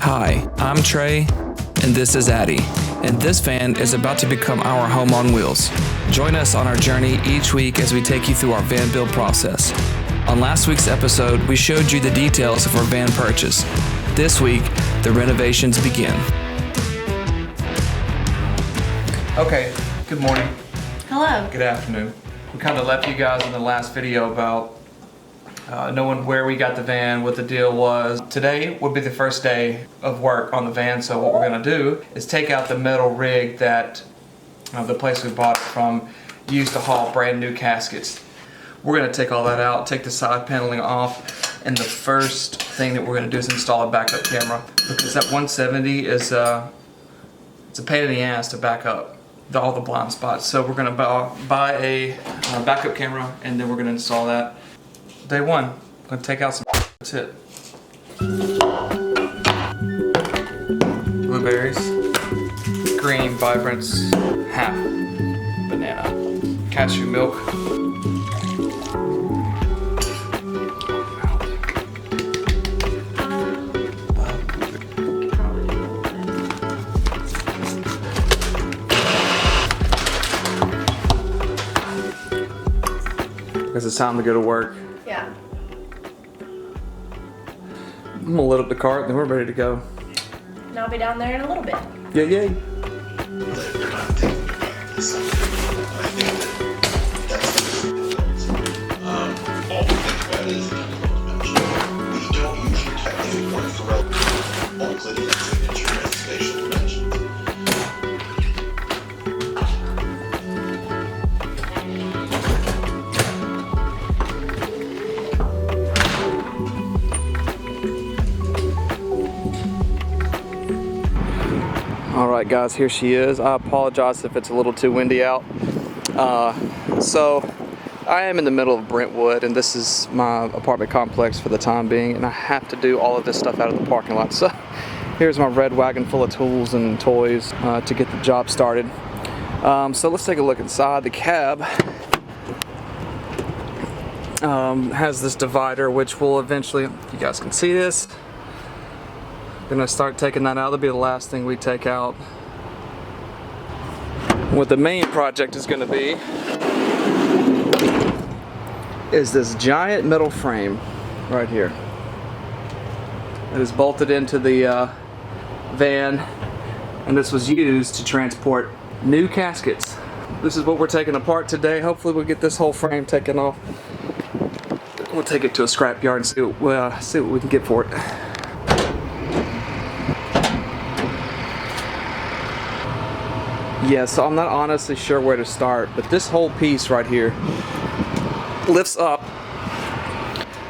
Hi, I'm Trey, and this is Addie, and this van is about to become our home on wheels. Join us on our journey each week as we take you through our van build process. On last week's episode, we showed you the details of our van purchase. This week, the renovations begin. Okay, good morning. Hello. Good afternoon. We kind of left you guys in the last video about knowing where we got the van, what the deal was. Today would be the first day of work on the van, so what we're gonna do is take out the metal rig that the place we bought it from used to haul brand new caskets. We're gonna take all that out, take the side paneling off, and the first thing that we're gonna do is install a backup camera, because that 170 is it's a pain in the ass to back up all the blind spots. So we're gonna buy a backup camera, and then we're gonna install that. Day one, I'm gonna take out some. That's it. Blueberries, green vibrance, half banana, cashew milk. Because it's time to go to work. Yeah. I'm gonna load up the cart, then we're ready to go. And I'll be down there in a little bit. Yay. Alright guys, here she is. I apologize if it's a little too windy out. So I am in the middle of Brentwood, and this is my apartment complex for the time being, and I have to do all of this stuff out of the parking lot. So here's my red wagon full of tools and toys to get the job started. So let's take a look inside. The cab has this divider, which will eventually, if you guys can see this, gonna start taking that out. That'll be the last thing we take out. What the main project is gonna be is this giant metal frame right here. It is bolted into the van, and this was used to transport new caskets. This is what we're taking apart today. Hopefully we'll get this whole frame taken off. We'll take it to a scrap yard and see what we can get for it. Yeah, so I'm not honestly sure where to start, but this whole piece right here lifts up.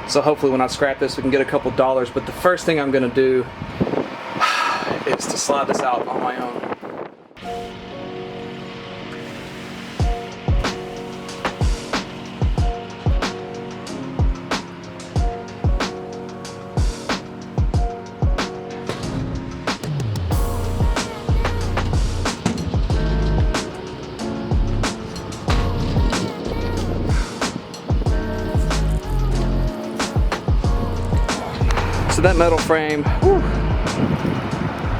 So hopefully when I scrap this, we can get a couple dollars. But the first thing I'm gonna do is to slide this out on my own. So that metal frame, whew,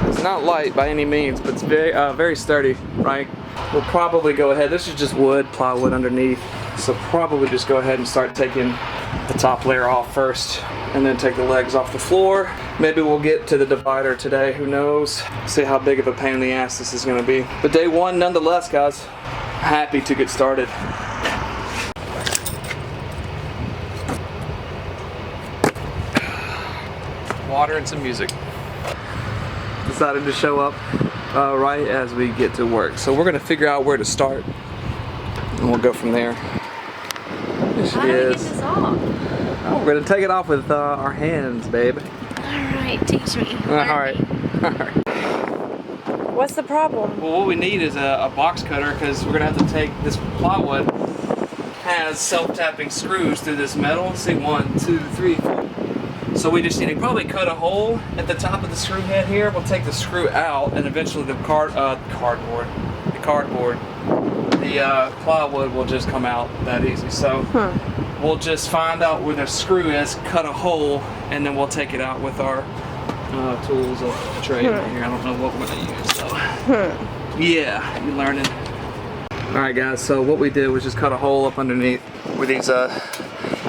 it's not light by any means, but it's very sturdy, right? We'll probably go ahead, this is just wood, plywood underneath, so probably just go ahead and start taking the top layer off first, and then take the legs off the floor. Maybe we'll get to the divider today, who knows? See how big of a pain in the ass this is gonna be. But day one, nonetheless, guys, happy to get started. Water and some music. Decided to show up right as we get to work. So we're gonna figure out where to start, and we'll go from there. There she is. How do we get this off? Oh, we're gonna take it off with our hands, babe. Alright, teach me. Alright. What's the problem? Well, what we need is a box cutter, because we're gonna have to take this plywood. Has self-tapping screws through this metal. Let's see, 1, 2, 3, 4. So we just need to probably cut a hole at the top of the screw head here. We'll take the screw out, and eventually the plywood will just come out that easy. So we'll just find out where the screw is, cut a hole, and then we'll take it out with our tools of Trey in here. I don't know what we're gonna use, so. Yeah, you learning. All right, guys. So what we did was just cut a hole up underneath where these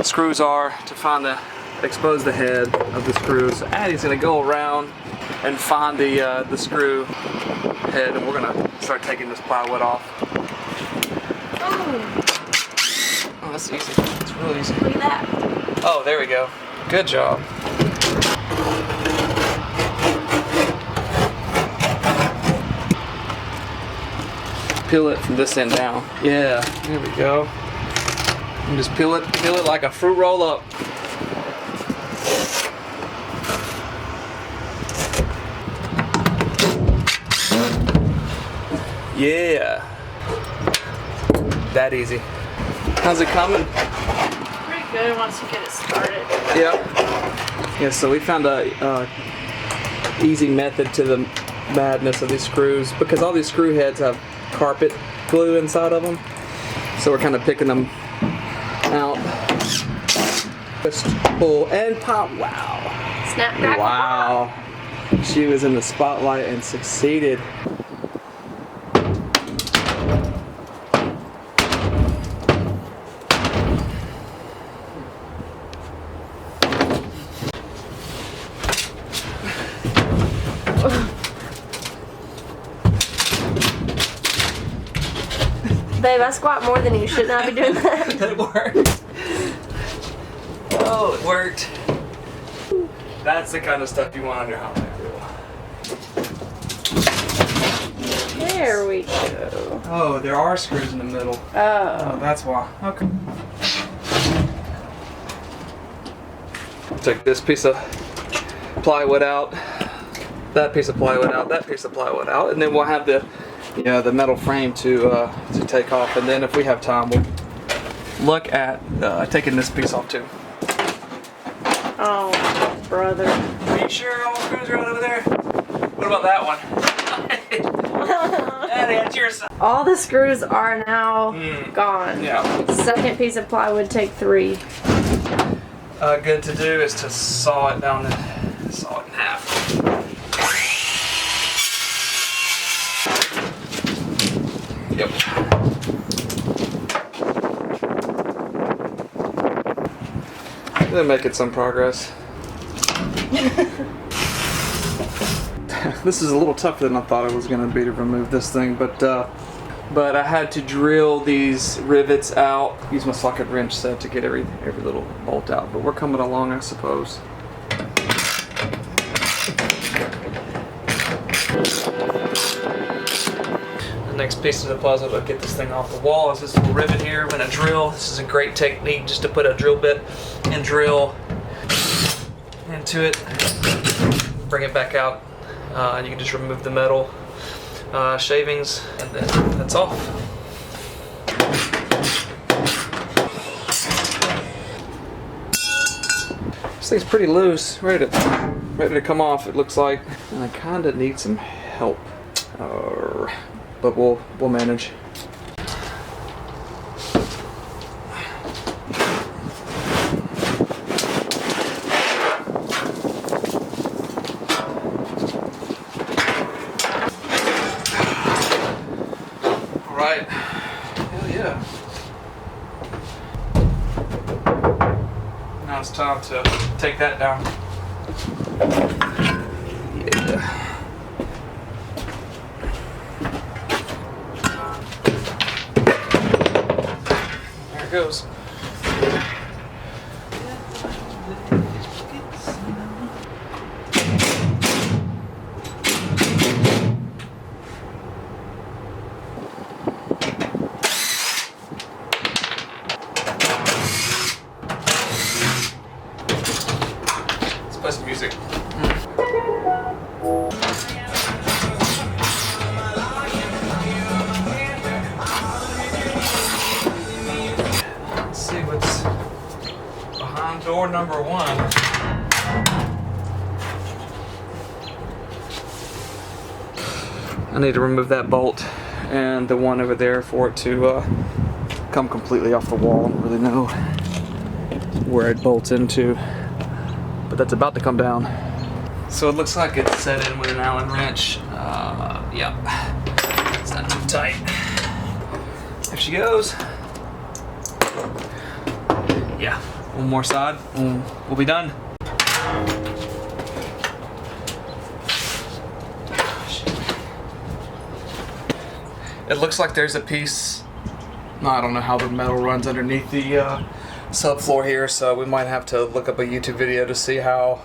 screws are to expose the head of the screw. So Addie's gonna go around and find the screw head, and we're gonna start taking this plywood off. Oh, that's easy. It's real easy. Look at that. Oh, there we go. Good job. Peel it from this end down. Yeah, there we go. And just peel it like a fruit roll up. Yeah. That easy. How's it coming? Pretty good once you get it started. Yeah. Yeah, so we found a easy method to the madness of these screws, because all these screw heads have carpet glue inside of them. So we're kind of picking them out. Just pull and pop. Wow. Snap, crackle, Wow. She was in the spotlight and succeeded. Babe, I squat more than you. Should not be doing that. It worked. Oh, it worked. That's the kind of stuff you want on your holiday reel. There we go. Oh, there are screws in the middle. Oh. That's why. Okay. Take this piece of plywood out, that piece of plywood out, that piece of plywood out, and then we'll have the metal frame to take off. And then if we have time, we'll look at taking this piece off too. Oh, brother. Are you sure all the screws are out over there? What about that one? Addie, that's your side. All the screws are now gone. Yeah. Second piece of plywood, take 3. Good to do is to saw it down and saw it in half. Yep. They're making some progress. This is a little tougher than I thought it was going to be to remove this thing, but I had to drill these rivets out. Use my socket wrench set to get every little bolt out, but we're coming along, I suppose. The next piece of the puzzle to get this thing off the wall is this little rivet here. I'm going to drill. This is a great technique, just to put a drill bit and drill into it, bring it back out. You can just remove the metal shavings, and then that's off. This thing's pretty loose, ready to come off, it looks like, and I kind of need some help, but we'll manage. Right. Hell yeah. Now it's time to take that down. Yeah. There it goes. Play some music. Let's see what's behind door number 1. I need to remove that bolt and the one over there for it to come completely off the wall. I don't really know where it bolts into, but that's about to come down. So it looks like it's set in with an Allen wrench. Yeah, it's not too tight. There she goes. Yeah, one more side and we'll be done. It looks like there's a piece, I don't know how the metal runs underneath the subfloor here, so we might have to look up a YouTube video to see how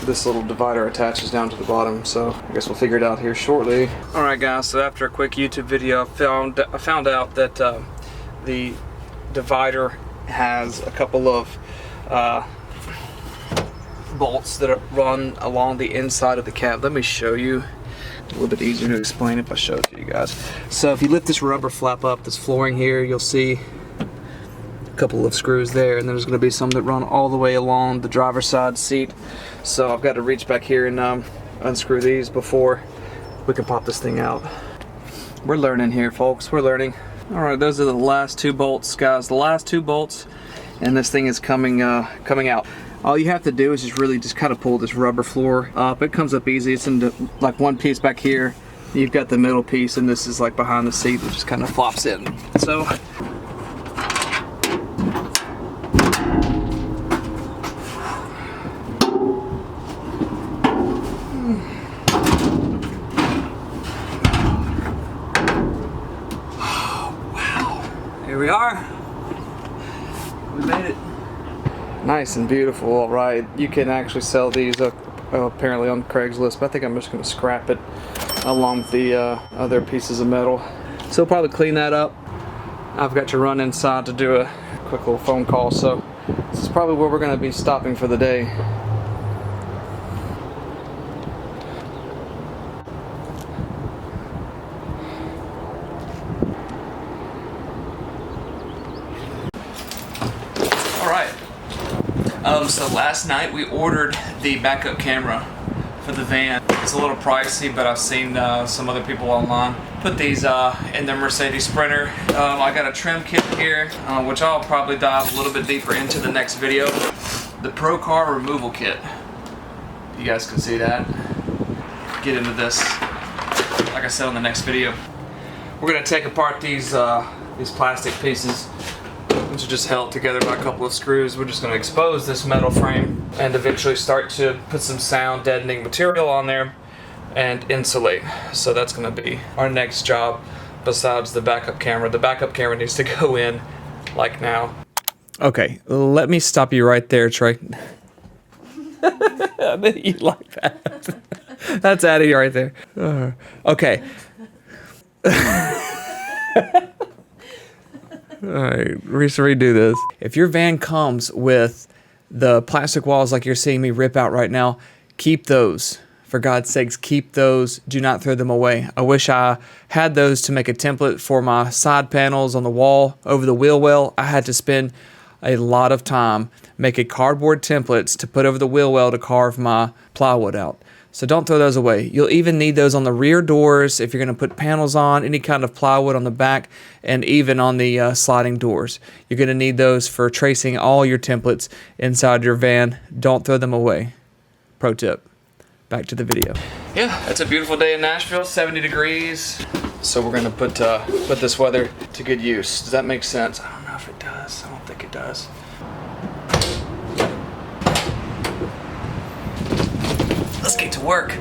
this little divider attaches down to the bottom, so I guess we'll figure it out here shortly. Alright guys, so after a quick YouTube video, I found out that the divider has a couple of bolts that run along the inside of the cab. Let me show you. A little bit easier to explain if I show it to you guys. So if you lift this rubber flap up, this flooring here, you'll see a couple of screws there, and there's going to be some that run all the way along the driver's side seat. So I've got to reach back here and unscrew these before we can pop this thing out. We're learning here, folks. We're learning. Alright, those are the last two bolts, guys. The last two bolts, and this thing is coming out. All you have to do is just kind of pull this rubber floor up. It comes up easy. It's in like one piece back here. You've got the middle piece, and this is like behind the seat that just kind of flops in. So here we are. We made it. Nice and beautiful. All right, you can actually sell these apparently on Craigslist, but I think I'm just going to scrap it along with the other pieces of metal. So we'll probably clean that up. I've got to run inside to do a quick little phone call, so this is probably where we're going to be stopping for the day. So last night we ordered the backup camera for the van. It's a little pricey, but I've seen some other people online put these in their Mercedes Sprinter. I got a trim kit here, which I'll probably dive a little bit deeper into the next video. The Pro Car removal kit. You guys can see that. Get into this, like I said, on the next video. We're gonna take apart these plastic pieces, which are just held together by a couple of screws. We're just going to expose this metal frame and eventually start to put some sound deadening material on there and insulate. So that's going to be our next job besides the backup camera. The backup camera needs to go in like now. Okay, let me stop you right there, Trey. I bet you like that. That's Addie right there. Okay. Alright, redo this. If your van comes with the plastic walls like you're seeing me rip out right now, keep those. For God's sakes, keep those. Do not throw them away. I wish I had those to make a template for my side panels on the wall over the wheel well. I had to spend a lot of time making cardboard templates to put over the wheel well to carve my plywood out. So don't throw those away. You'll even need those on the rear doors if you're going to put panels on, any kind of plywood on the back, and even on the sliding doors. You're going to need those for tracing all your templates inside your van. Don't throw them away. Pro tip. Back to the video. Yeah, it's a beautiful day in Nashville, 70 degrees. So we're going to put this weather to good use. Does that make sense? I don't know if it does. I don't think it does. Let's get to work.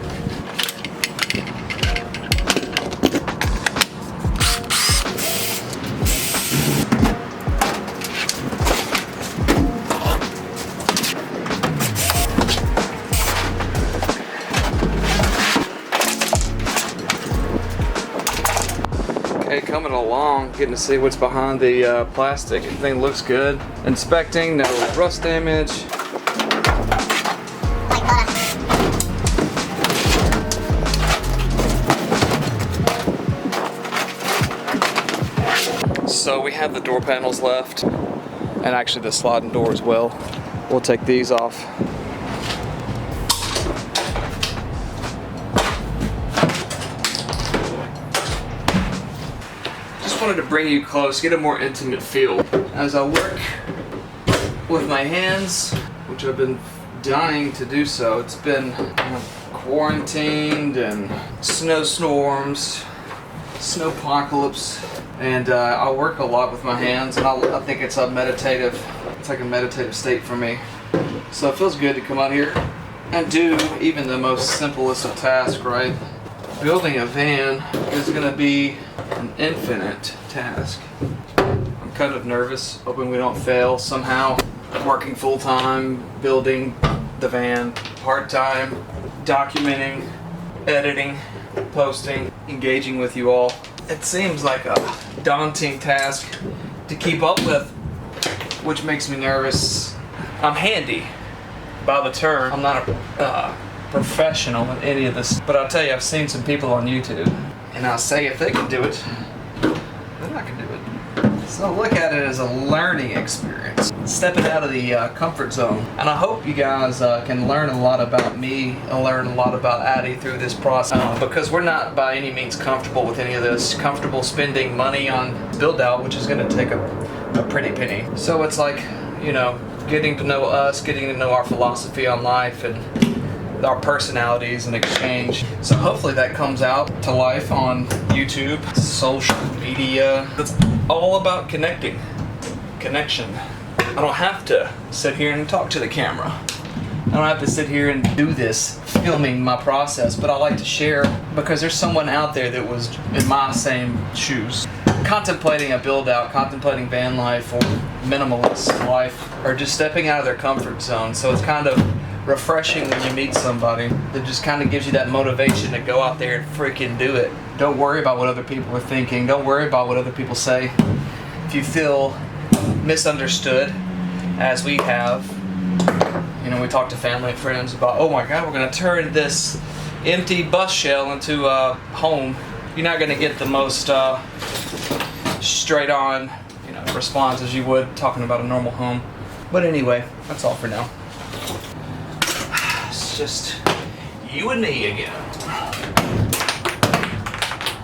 Okay, coming along, getting to see what's behind the plastic. Everything looks good. Inspecting, no rust damage. So we have the door panels left, and actually the sliding door as well. We'll take these off. Just wanted to bring you close, get a more intimate feel as I work with my hands, which I've been dying to do so. It's been quarantined and snowstorms, snowpocalypse, and I work a lot with my hands, and I think it's a meditative. It's like a meditative state for me. So it feels good to come out here and do even the most simplest of tasks, right? Building a van is going to be an infinite task. I'm kind of nervous, hoping we don't fail somehow. Working full-time, building the van, part-time, documenting, editing, posting, engaging with you all. It seems like a daunting task to keep up with, which makes me nervous. I'm handy by the term. I'm not a professional in any of this, but I'll tell you, I've seen some people on YouTube, and I say if they can do it, then I can do it. So look at it as a learning experience, stepping out of the comfort zone. And I hope you guys can learn a lot about me and learn a lot about Addie through this process, because we're not by any means comfortable with any of this, comfortable spending money on build out, which is going to take a pretty penny. So it's like, you know, getting to know us, getting to know our philosophy on life and our personalities in exchange. So hopefully that comes out to life on YouTube, social media. It's all about connecting, connection. I don't have to sit here and talk to the camera. I don't have to sit here and do this, filming my process, but I like to share because there's someone out there that was in my same shoes, contemplating a build out, contemplating van life or minimalist life, or just stepping out of their comfort zone. So it's kind of refreshing when you meet somebody that just kind of gives you that motivation to go out there and freaking do it. Don't worry about what other people are thinking. Don't worry about what other people say. If you feel misunderstood, as we have, you know, we talk to family and friends about, oh my God, we're going to turn this empty bus shell into a home. You're not going to get the most straight on, you know, response as you would talking about a normal home. But anyway, that's all for now. It's just you and me again.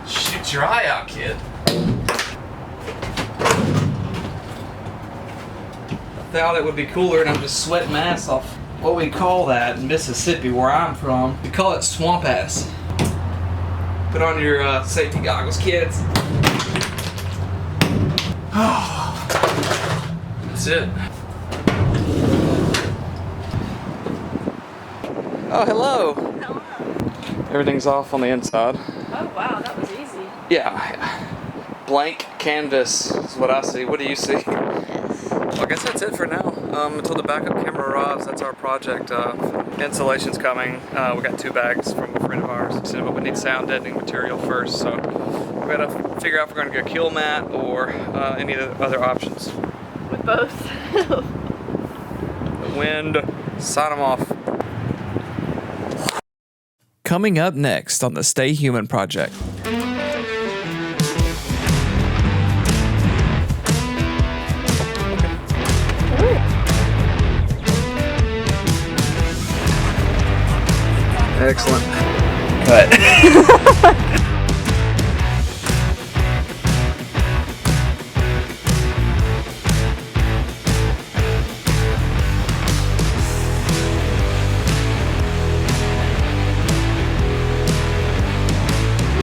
Shoot your eye out, kid. I thought it would be cooler, and I'm just sweating my ass off. What we call that in Mississippi, where I'm from, we call it swamp ass. Put on your safety goggles, kids. That's it. Oh, hello. Hello. Everything's off on the inside. Oh wow, that was easy. Yeah. Blank canvas is what I see. What do you see? Well, I guess that's it for now. Until the backup camera arrives, that's our project. Insulation's coming. We got 2 bags from a friend of ours, but we need sound deadening material first. So we gotta figure out if we're gonna go kill mat or any of the other options. With both. The wind, sign them off. Coming up next on the Stay Human Project. Excellent. Cut.